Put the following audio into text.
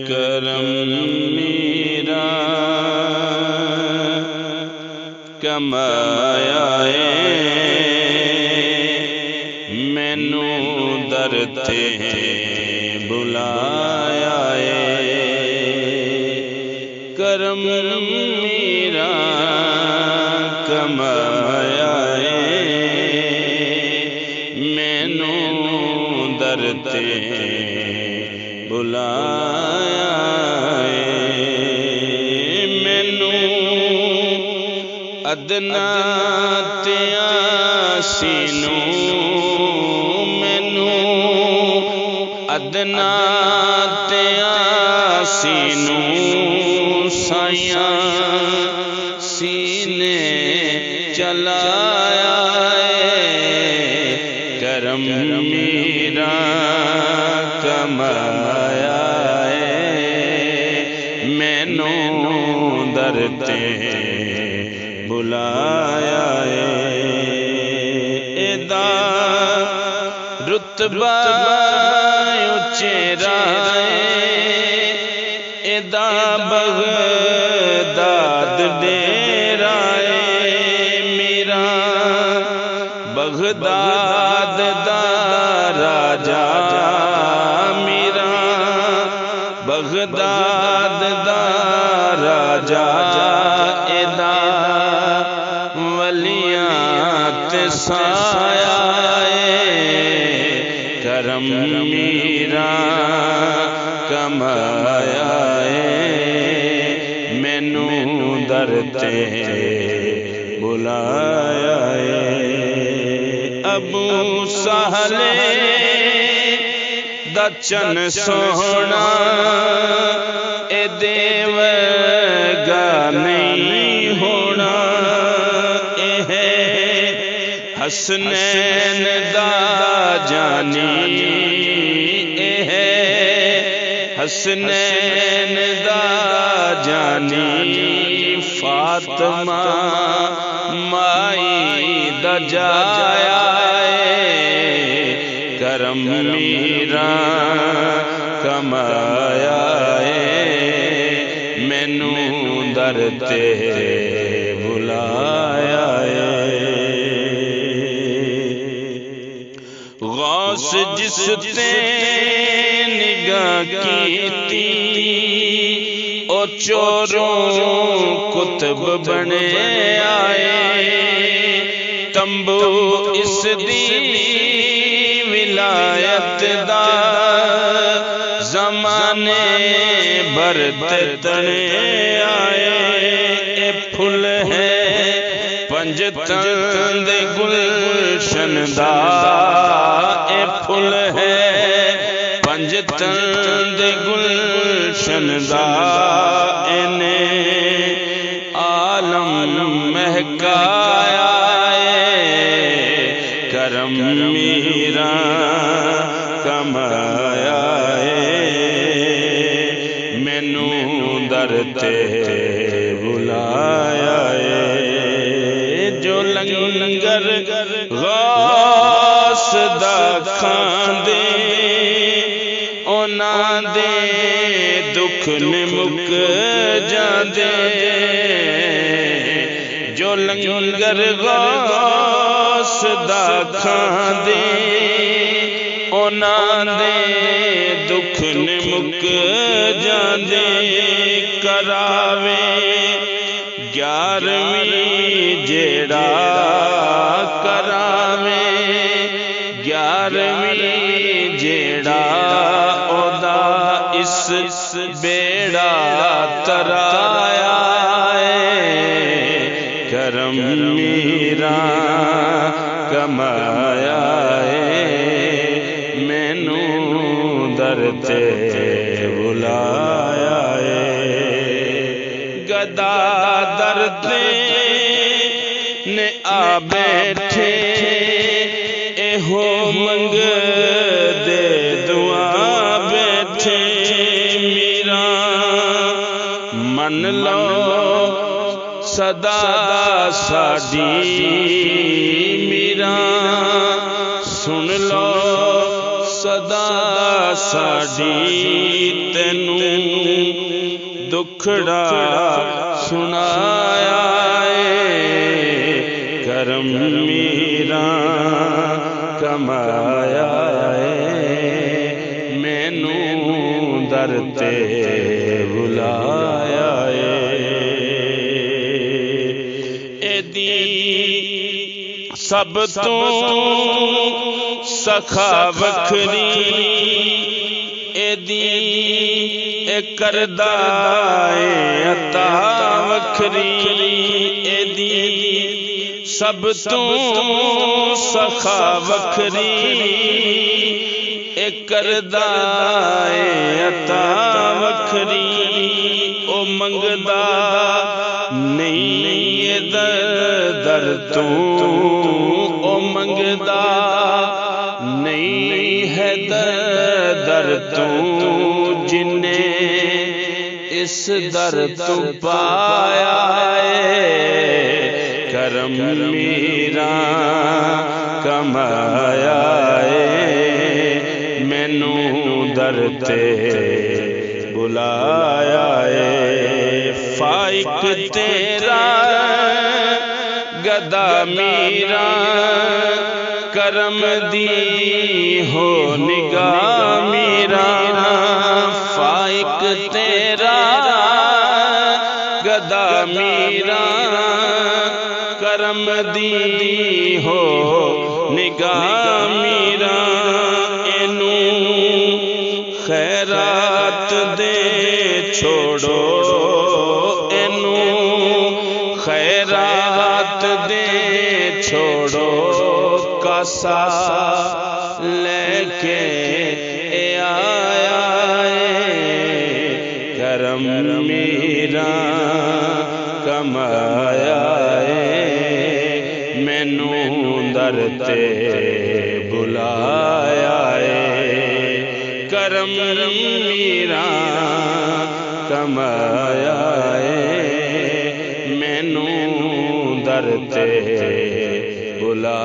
کرم میرا کمایا مینو در تے بلایا کرم میرا کمایا مینو در تے بلایا مینو ادنا تے آسینو مینو ادنا تے آسینو سائیاں سینے چلایا کرم میرا کمایا مینو در تے بلایا ادا رتبہ اچیرا ادا بغداد ڈیرا میرا بغداد دا راجا میرا بغداد دا راجا ادا ولیات سایہ کرم میرا کمایا مینو در تے بلایا ابو سہل دا چن سونا اے دیو گا نہیں ہونا اے حسنین دا جانی اے حسنین دا جانی فاطمہ مائی دا جایا کرم میرا کمایا مینو در تے بلایا غوث جس تے نگاہ کیتی او چوروں کتب بنے آئے تمبو اس دی ولایت دا زمانے برت تنے آئے اے پھل ہے پنجتن دے گلشن دا اے پھل ہے پنجتن دے گلشن دا انے عالم مہکایا کرم میرا کمایا مینو در تے بلایا جو لنگر غوث دا کھاندے اونا دے دکھ نمک جاندے جو لنگر غوث دا کھاندے اونا دے دکھ نمک جاندے کراوے گیارہویں جیڑا کراوے گیارہویں جیڑا اودا اس بیڑا ترایا کرم میرا کمایا مینو در تے بلایا گدا در تے نے آ بیٹھے اے ہو منگ دے دعا بیٹھے میرا من لو صدا ساڈی میرا سن لو ਸਦਾ ਸਾਡੀ ਤੈਨੂੰ ਦੁਖੜਾ ਸੁਣਾਇਆ ਏ ਕਰਮ ਮੇਰਾ ਕਮਾਇਆ ਏ ਮੈਨੂੰ ਦਰ ਤੇ ਬੁਲਾਇਆ ਏ ਇਹਦੀ ਸਭ ਤੋਂ ਸਖਾ ਵੱਖਰੀ ਇਹਦੀ ਇਹ ਕਰਦਾ ਏ ਅਤਾ ਵੱਖਰੀ ਇਹਦੀ ਸਭ ਤੋਂ ਸਖਾ ਵੱਖਰੀ ਇਹ ਕਰਦਾ ਏ ਅਤਾ ਵੱਖਰੀ ਉਹ ਮੰਗਦਾ ਨਹੀਂ ਇਹ ਦਰ ਤੂੰ ਉਹ ਮੰਗਦਾ ਨਹੀਂ ਹੈ ਦਰ ਤੂੰ ਜਿਨੇ ਇਸ ਦਰ ਤੋਂ ਪਾਇਆ ਏ ਕਰਮ ਮੇਰਾ ਕਮਾਇਆ ਏ ਮੈਨੂੰ ਦਰ ਤੇ ਬੁਲਾਇਆ ਏ ਫਾਇਕ ਤੇਰਾ ਗਦਾ ਮੇਰਾ ਕਰਮ ਦੀ ਹੋ ਨਿਗਾਹ ਮੇਰਾ ਫਾਇਕ ਤੇਰਾ ਗਦਾ ਮੇਰਾ ਕਰਮ ਦੀ ਹੋ ਨਿਗਾਹ ਮੇਰਾ ਇਹਨੂੰ ਖੈਰਾਤ ਦੇ ਛੋੜੋ ਇਹਨੂੰ ਖੈਰਾਤ ਦੇ ਛੋੜੋ ਕਾਸਾ ਲੈ ਕੇ ਆਇਆ ਏ ਕਰਮ ਮੇਰਾ ਕਮਾਇਆ ਏ ਮੈਨੂੰ ਦਰ ਤੇ ਬੁਲਾਇਆ ਏ ਕਰਮ ਮੇਰਾ ਕਮਾਇਆ ਏ ਮੈਨੂੰ ਦਰ ਤੇ ਬੁਲਾ